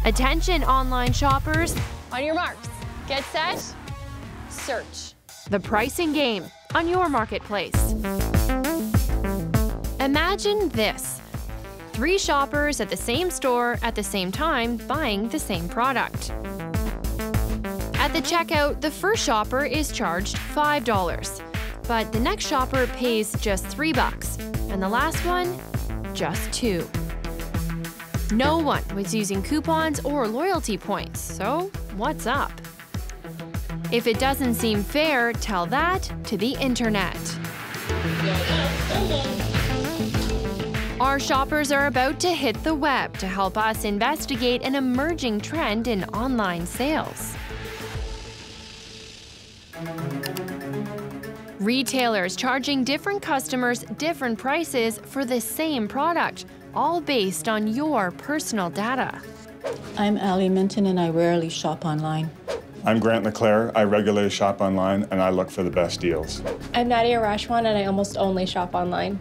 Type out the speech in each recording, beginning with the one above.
Attention online shoppers, On your marks, get set, search. the pricing game on your marketplace. Imagine this. 3 shoppers at the same store at the same time buying the same product. At the checkout, the first shopper is charged $5, but the next shopper pays just $3, and the last one, just $2. No one was using coupons or loyalty points, so what's up? If it doesn't seem fair, tell that to the internet. Our shoppers are about to hit the web to help us investigate an emerging trend in online sales. Retailers charging different customers different prices for the same product, all based on your personal data. I'm Allie Minton and I rarely shop online. I'm Grant LeClaire. I regularly shop online and I look for the best deals. I'm Nadia Rashwan and I almost only shop online.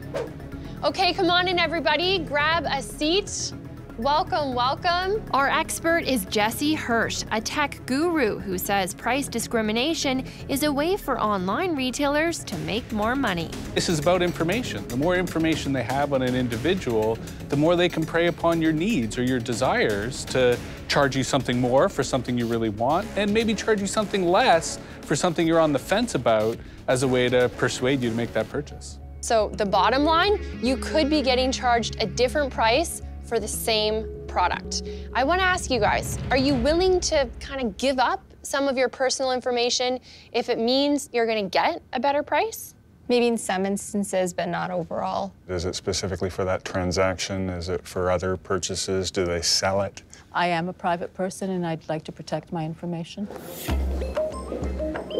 Okay, come on in everybody, grab a seat. Welcome, welcome. Our expert is Jesse Hirsch, a tech guru who says price discrimination is a way for online retailers to make more money. This is about information. The more information they have on an individual, the more they can prey upon your needs or your desires to charge you something more for something you really want, and maybe charge you something less for something you're on the fence about as a way to persuade you to make that purchase. So the bottom line, you could be getting charged a different price for the same product. I want to ask you guys, are you willing to kind of give up some of your personal information if it means you're going to get a better price? Maybe in some instances, but not overall. Is it specifically for that transaction? Is it for other purchases? Do they sell it? I am a private person and I'd like to protect my information.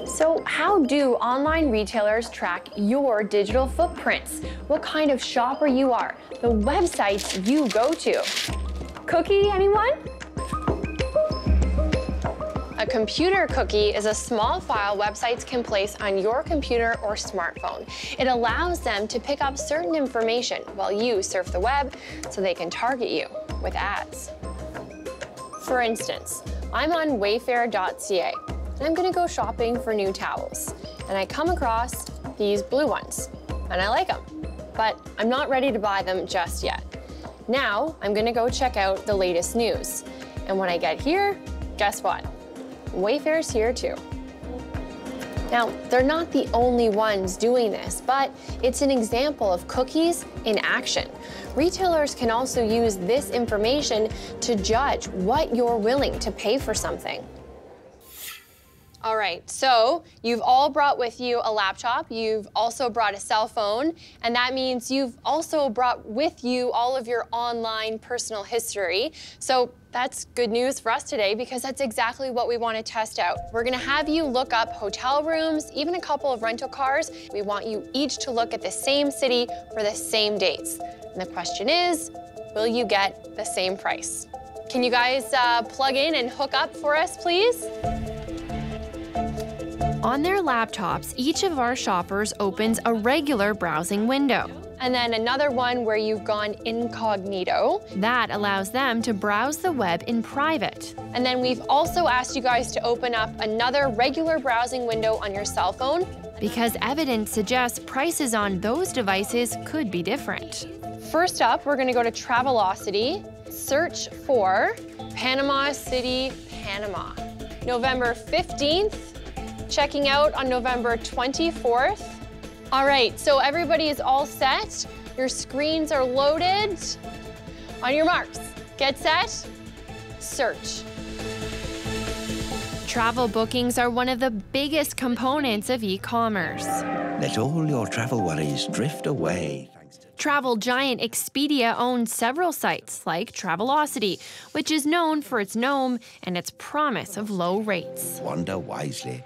So how do online retailers track your digital footprints? What kind of shopper you are? The websites you go to? Cookie, anyone? A computer cookie is a small file websites can place on your computer or smartphone. It allows them to pick up certain information while you surf the web so they can target you with ads. For instance, I'm on wayfair.ca. and I'm gonna go shopping for new towels. And I come across these blue ones, and I like them, but I'm not ready to buy them just yet. Now, I'm gonna go check out the latest news. And when I get here, guess what? Wayfair's here too. Now, they're not the only ones doing this, but it's an example of cookies in action. Retailers can also use this information to judge what you're willing to pay for something. All right, so you've all brought with you a laptop, you've also brought a cell phone, and that means you've also brought with you all of your online personal history. So that's good news for us today because that's exactly what we want to test out. We're gonna have you look up hotel rooms, even a couple of rental cars. We want you each to look at the same city for the same dates. And the question is, will you get the same price? Can you guys plug in and hook up for us, please? On their laptops, each of our shoppers opens a regular browsing window. And then another one where you've gone incognito. That allows them to browse the web in private. And then we've also asked you guys to open up another regular browsing window on your cell phone. Because evidence suggests prices on those devices could be different. First up, we're gonna go to Travelocity, search for Panama City, Panama. November 15th, checking out on November 24th. All right, so everybody is all set. Your screens are loaded. On your marks, get set, search. Travel bookings are one of the biggest components of e-commerce. Let all your travel worries drift away. Travel giant Expedia owns several sites like Travelocity, which is known for its gnome and its promise of low rates. Wander wisely.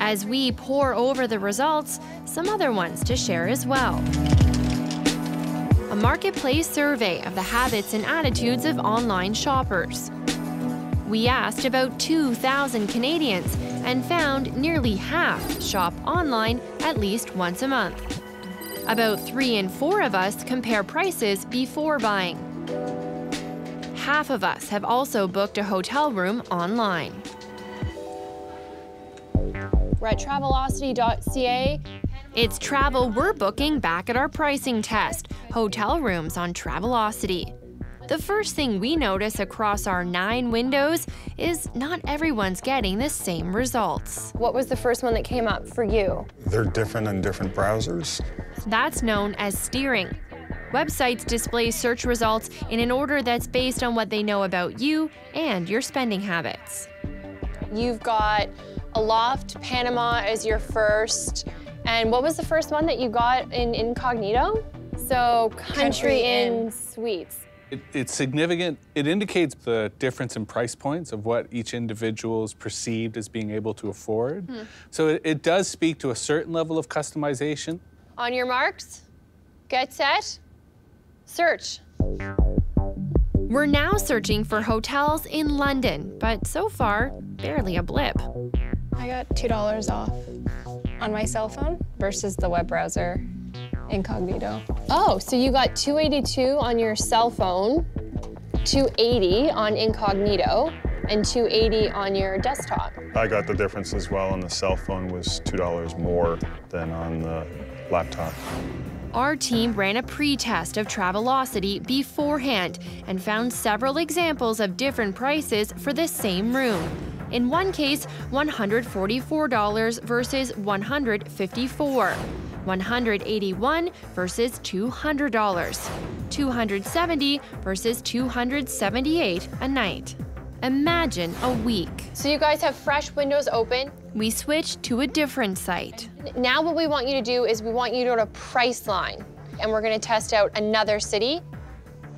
As we pore over the results, some other ones to share as well. A marketplace survey of the habits and attitudes of online shoppers. We asked about 2,000 Canadians and found nearly half shop online at least once a month. About 3 in 4 of us compare prices before buying. half of us have also booked a hotel room online. We're at Travelocity.ca. It's travel we're booking back at our pricing test, hotel rooms on Travelocity. The first thing we notice across our 9 windows is not everyone's getting the same results. What was the first one that came up for you? They're different in different browsers. That's known as steering. Websites display search results in an order that's based on what they know about you and your spending habits. You've got Aloft, Panama as your first. And what was the first one that you got in incognito? So Country Inn Suites. It's significant. It indicates the difference in price points of what each individual is perceived as being able to afford. So it does speak to a certain level of customization. On your marks, get set, search. We're now searching for hotels in London, but so far, barely a blip. I got $2 off on my cell phone versus the web browser incognito. Oh, so you got $282 on your cell phone, $280 on incognito, and $280 on your desktop. I got the difference as well. On the cell phone was $2 more than on the laptop. Our team ran a pre-test of Travelocity beforehand and found several examples of different prices for the same room. In one case, $144 versus $154. $181 versus $200, $270 versus $278 a night. Imagine a week. So you guys have fresh windows open. We switched to a different site. Now what we want you to do is we want you to go to Priceline, and we're gonna test out another city.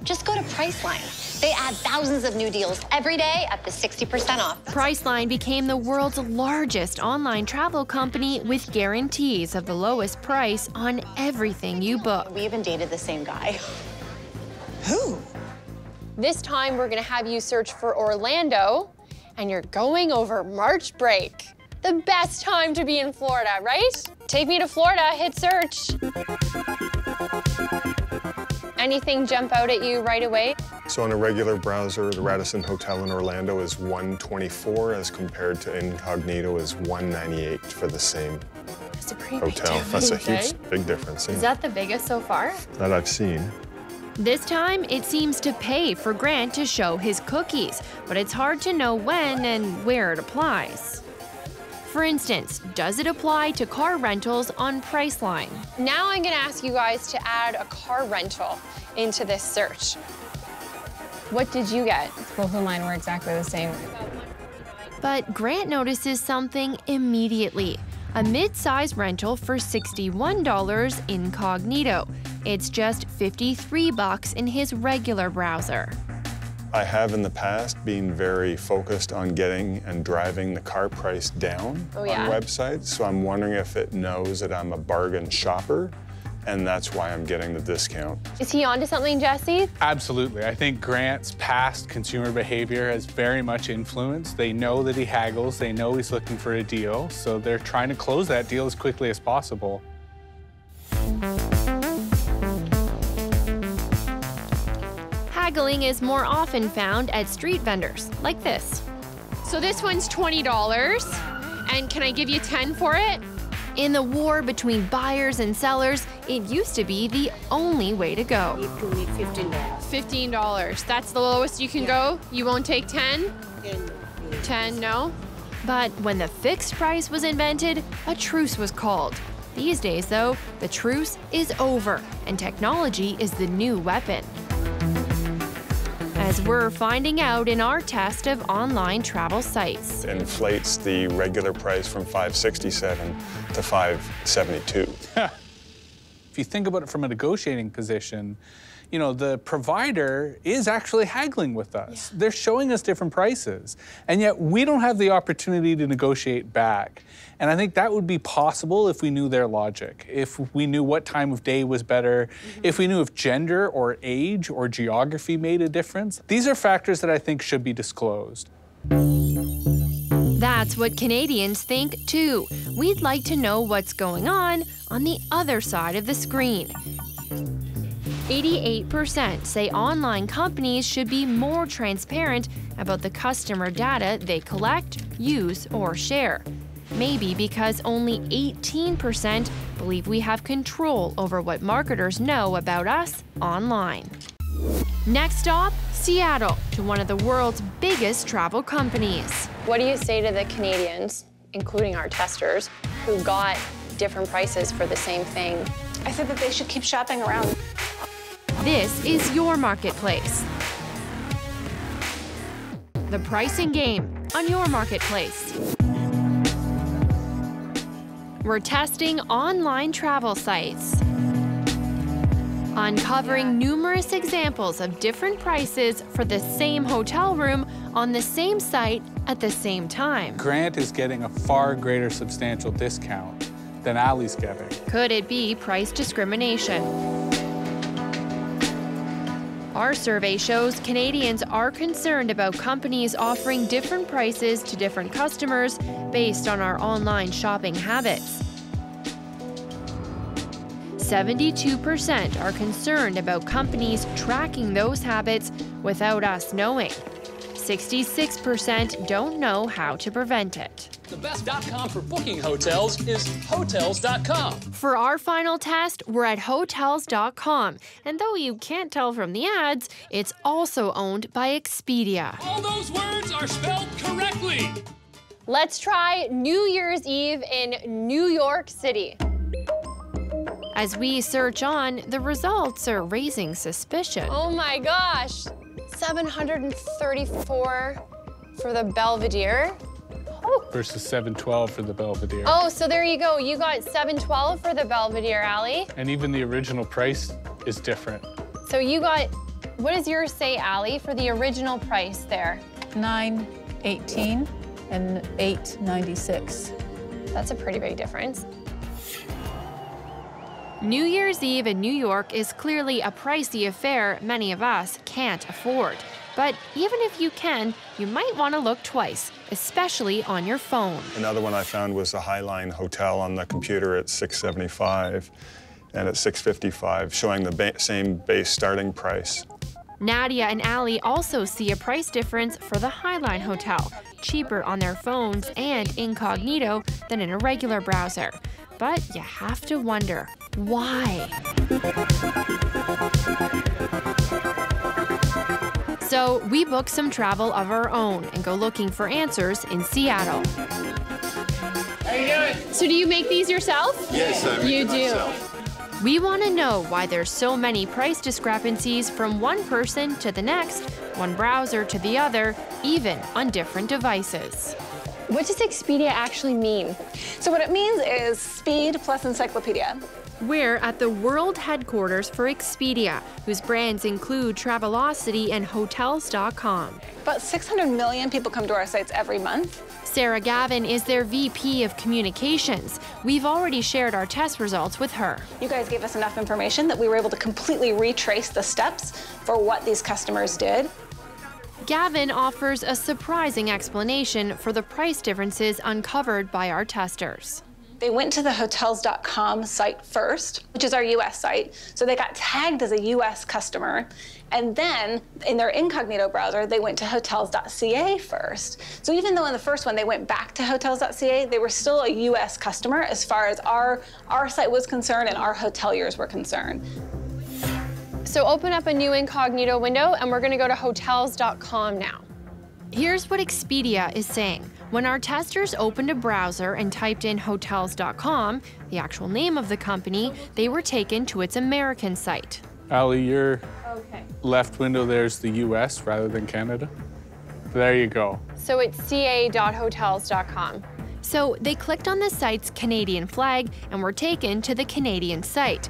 Just go to Priceline. They add thousands of new deals every day up to 60% off. Priceline became the world's largest online travel company with guarantees of the lowest price on everything you book. We even dated the same guy. Who? This time we're gonna have you search for Orlando, and you're going over March break. The best time to be in Florida, right? Take me to Florida, hit search. Anything jump out at you right away? So in a regular browser, the Radisson Hotel in Orlando is $124 as compared to incognito is $198 for the same That's a pretty hotel. big That's a difference, huge, big difference. Is that the biggest so far? that I've seen. This time, it seems to pay for Grant to show his cookies, but it's hard to know when and where it applies. For instance, does it apply to car rentals on Priceline? Now I'm gonna ask you guys to add a car rental into this search. What did you get? Both of mine were exactly the same. But Grant notices something immediately. A mid-size rental for $61 incognito. It's just $53 in his regular browser. I have in the past been very focused on getting and driving the car price down on websites, so I'm wondering if it knows that I'm a bargain shopper, and that's why I'm getting the discount. Is he onto something, Jesse? Absolutely. I think Grant's past consumer behavior has very much influenced. They know that he haggles, they know he's looking for a deal, so they're trying to close that deal as quickly as possible. Haggling is more often found at street vendors, like this. So this one's $20, and can I give you 10 for it? In the war between buyers and sellers, it used to be the only way to go. $15. That's the lowest you can go? You won't take 10? 10, no? But when the fixed price was invented, a truce was called. These days, though, the truce is over, and technology is the new weapon. As we're finding out in our test of online travel sites. It inflates the regular price from $567 to $572. If you think about it from a negotiating position, you know, the provider is actually haggling with us. They're showing us different prices, and yet we don't have the opportunity to negotiate back. And I think that would be possible if we knew their logic, if we knew what time of day was better, if we knew if gender or age or geography made a difference. These are factors that I think should be disclosed. That's what Canadians think, too. We'd like to know what's going on the other side of the screen. 88% say online companies should be more transparent about the customer data they collect, use, or share. Maybe because only 18% believe we have control over what marketers know about us online. Next stop, Seattle, to one of the world's biggest travel companies. What do you say to the Canadians, including our testers, who got different prices for the same thing? I said that they should keep shopping around. This is your marketplace. The pricing game on your marketplace. We're testing online travel sites, uncovering numerous examples of different prices for the same hotel room on the same site at the same time. Grant is getting a far greater substantial discount than Ali's getting. Could it be price discrimination? Our survey shows Canadians are concerned about companies offering different prices to different customers based on our online shopping habits. 72% are concerned about companies tracking those habits without us knowing. 66% don't know how to prevent it. The best .com for booking hotels is Hotels.com. For our final test, we're at Hotels.com. And though you can't tell from the ads, it's also owned by Expedia. All those words are spelled correctly. Let's try New Year's Eve in New York City. As we search on, the results are raising suspicion. Oh my gosh, 734 for the Belvedere. Oh. Versus 712 for the Belvedere. Oh, so there you go. You got 712 for the Belvedere, Ali. And even the original price is different. So you got, what does yours say, Ali, for the original price there? $9.18 and $8.96. That's a pretty big difference. New Year's Eve in New York is clearly a pricey affair many of us can't afford. But even if you can, you might want to look twice, especially on your phone. Another one I found was the Highline Hotel on the computer at $675 and at $655, showing the same base starting price. Nadia and Ali also see a price difference for the Highline Hotel, cheaper on their phones and incognito than in a regular browser. But you have to wonder, why? So we book some travel of our own and go looking for answers in Seattle. How you doing? So do you make these yourself? Yes, I make you it do. myself. We want to know why there's so many price discrepancies from one person to the next, one browser to the other, even on different devices. What does Expedia actually mean? So what it means is speed plus encyclopedia. We're at the world headquarters for Expedia, whose brands include Travelocity and Hotels.com. About 600 million people come to our sites every month. Sarah Gavin is their VP of Communications. We've already shared our test results with her. You guys gave us enough information that we were able to completely retrace the steps for what these customers did. Gavin offers a surprising explanation for the price differences uncovered by our testers. They went to the Hotels.com site first, which is our US site. So they got tagged as a US customer. And then in their incognito browser, they went to Hotels.ca first. So even though in the first one they went back to Hotels.ca, they were still a US customer as far as our site was concerned and our hoteliers were concerned. So open up a new incognito window and we're gonna go to Hotels.com now. Here's what Expedia is saying. When our testers opened a browser and typed in Hotels.com, the actual name of the company, they were taken to its American site. Ali, your left window there's the US rather than Canada. There you go. So it's ca.hotels.com. So they clicked on the site's Canadian flag and were taken to the Canadian site.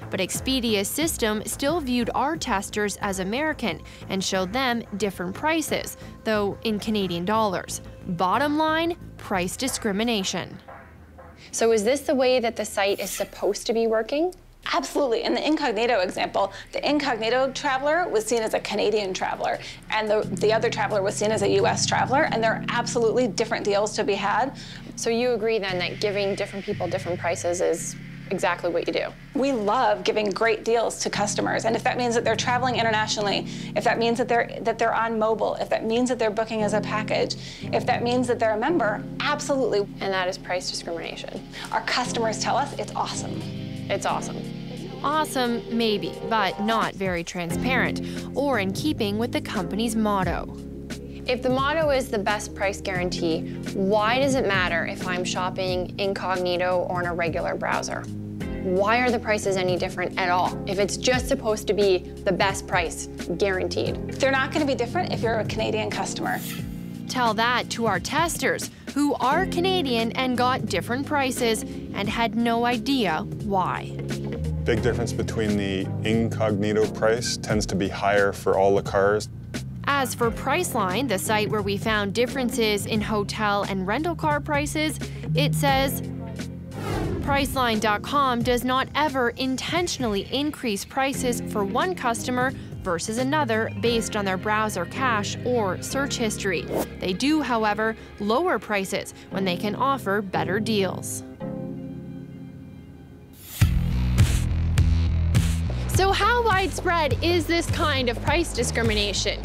But Expedia's system still viewed our testers as American and showed them different prices, though in Canadian dollars. Bottom line, price discrimination. So is this the way that the site is supposed to be working? Absolutely. In the incognito example, the incognito traveler was seen as a Canadian traveler, and the other traveler was seen as a US traveler, and there are absolutely different deals to be had. So you agree then that giving different people different prices is exactly what you do. We love giving great deals to customers, and if that means that they're traveling internationally, if that means that they're on mobile, if that means that they're booking as a package, if that means that they're a member, absolutely. And that is price discrimination. Our customers tell us it's awesome. It's awesome. Awesome, maybe, but not very transparent or in keeping with the company's motto. If the motto is the best price guarantee, why does it matter if I'm shopping incognito or in a regular browser? Why are the prices any different at all if it's just supposed to be the best price guaranteed? They're not going to be different if you're a Canadian customer. Tell that to our testers, who are Canadian and got different prices and had no idea why. Big difference between the incognito price tends to be higher for all the cars. As for Priceline, the site where we found differences in hotel and rental car prices, it says, Priceline.com does not ever intentionally increase prices for one customer versus another based on their browser cache or search history. They do, however, lower prices when they can offer better deals. So how widespread is this kind of price discrimination?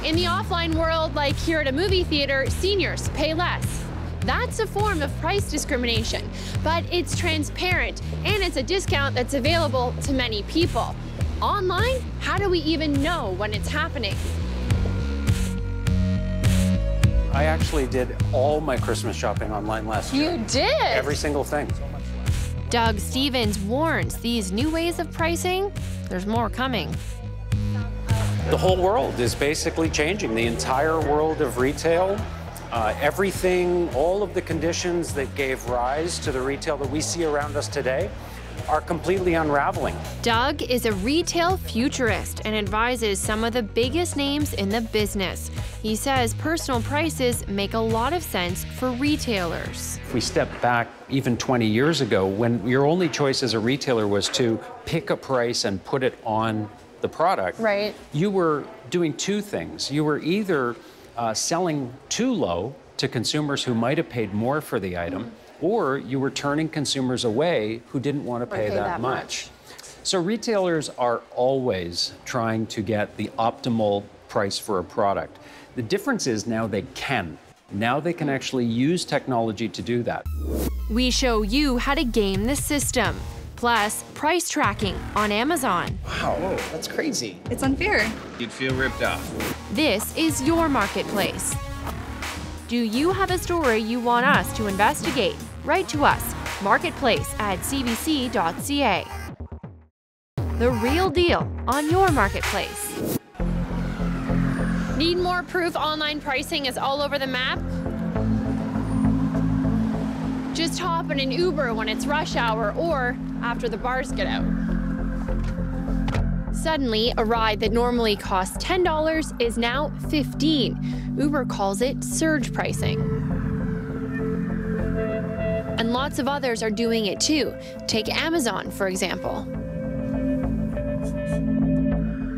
In the offline world, like here at a movie theater, seniors pay less. That's a form of price discrimination, but it's transparent and it's a discount that's available to many people. Online, how do we even know when it's happening? I actually did all my Christmas shopping online last year. You did? Every single thing. Doug Stevens warns these new ways of pricing, there's more coming. The whole world is basically changing. The entire world of retail, everything, all of the conditions that gave rise to the retail that we see around us today are completely unraveling. Doug is a retail futurist and advises some of the biggest names in the business. He says personal prices make a lot of sense for retailers. If we step back even 20 years ago, when your only choice as a retailer was to pick a price and put it on the product, right, you were doing two things. You were either selling too low to consumers who might have paid more for the item, or you were turning consumers away who didn't want to pay that much. So retailers are always trying to get the optimal price for a product. The difference is now they can. Now they can actually use technology to do that. We show you how to game the system, plus price tracking on Amazon. Wow, that's crazy. It's unfair. You'd feel ripped off. This is your marketplace. Do you have a story you want us to investigate? Write to us, marketplace@cbc.ca. The real deal on your marketplace. Need more proof online pricing is all over the map? Just hop in an Uber when it's rush hour or after the bars get out. Suddenly, a ride that normally costs $10 is now $15. Uber calls it surge pricing. And lots of others are doing it too. Take Amazon, for example.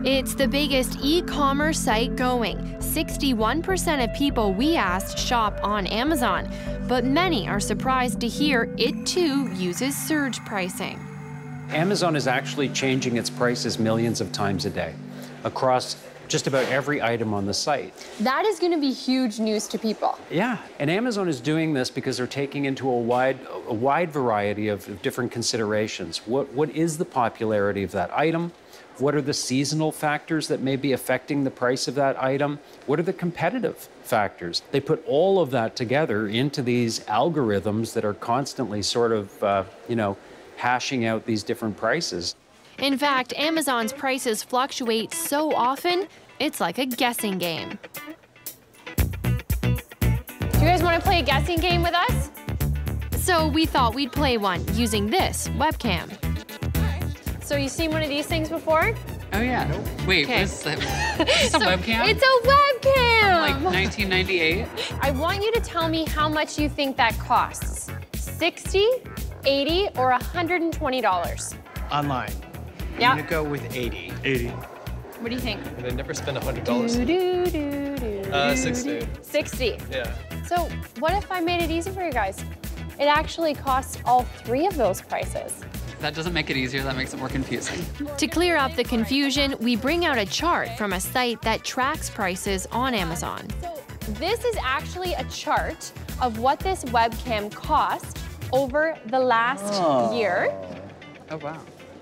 It's the biggest e-commerce site going. 61% of people we asked shop on Amazon, but many are surprised to hear it too uses surge pricing. Amazon is actually changing its prices millions of times a day across just about every item on the site. That is going to be huge news to people. Yeah, and Amazon is doing this because they're taking into a wide variety of different considerations. What is the popularity of that item? What are the seasonal factors that may be affecting the price of that item? What are the competitive factors? They put all of that together into these algorithms that are constantly sort of, hashing out these different prices. In fact, Amazon's prices fluctuate so often, it's like a guessing game. Do you guys want to play a guessing game with us? So we thought we'd play one using this webcam. So you've seen one of these things before? Oh yeah. Wait, what is that? Is this a webcam? It's a webcam! Like 1998? I want you to tell me how much you think that costs. $60, $80, or $120? Online. Yeah. I'm gonna go with 80. 80. What do you think? And I never spend $100. 60. 60. Yeah. So what if I made it easy for you guys? It actually costs all three of those prices. That doesn't make it easier, that makes it more confusing. To clear up the confusion, we bring out a chart from a site that tracks prices on Amazon. This is actually a chart of what this webcam cost over the last year. Oh, wow.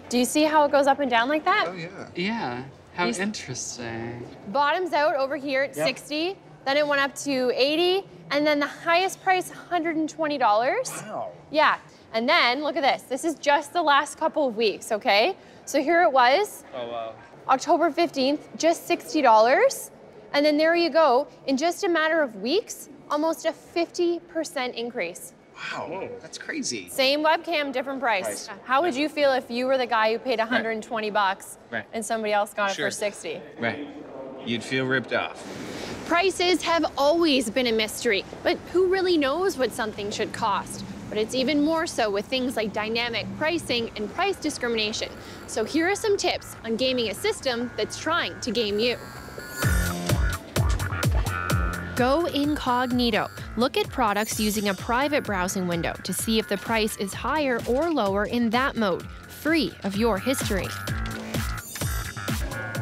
Do you see how it goes up and down like that? Oh, yeah. Yeah, how interesting. Bottoms out over here at 60, then it went up to 80, and then the highest price, $120. Wow. Yeah, and then look at this. This is just the last couple of weeks, okay? So here it was, Oh, wow. October 15th, just $60. And then there you go, in just a matter of weeks, almost a 50% increase. Wow, that's crazy. Same webcam, different price. How would you feel if you were the guy who paid 120 bucks and somebody else got it for 60? Right. You'd feel ripped off. Prices have always been a mystery, but who really knows what something should cost? But it's even more so with things like dynamic pricing and price discrimination. So here are some tips on gaming a system that's trying to game you. Go incognito. Look at products using a private browsing window to see if the price is higher or lower in that mode, free of your history.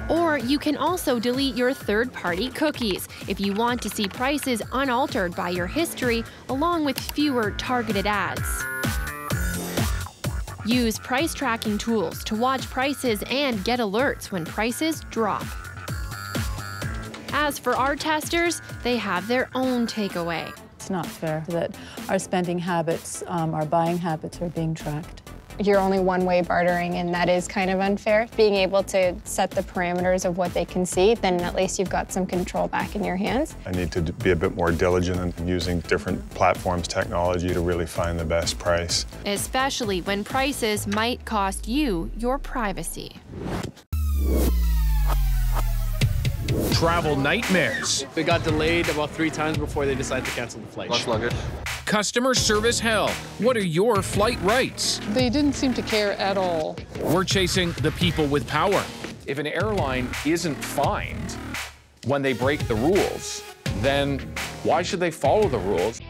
Or you can also delete your third-party cookies if you want to see prices unaltered by your history, along with fewer targeted ads. Use price tracking tools to watch prices and get alerts when prices drop. As for our testers, they have their own takeaway. It's not fair that our spending habits, our buying habits are being tracked. You're only one-way bartering, and that is kind of unfair. Being able to set the parameters of what they can see, then at least you've got some control back in your hands. I need to be a bit more diligent in using different platforms, technology to really find the best price. Especially when prices might cost you your privacy. Travel nightmares. They got delayed about 3 times before they decided to cancel the flight. Less luggage. Customer service hell. What are your flight rights? They didn't seem to care at all. We're chasing the people with power. If an airline isn't fined when they break the rules, then why should they follow the rules?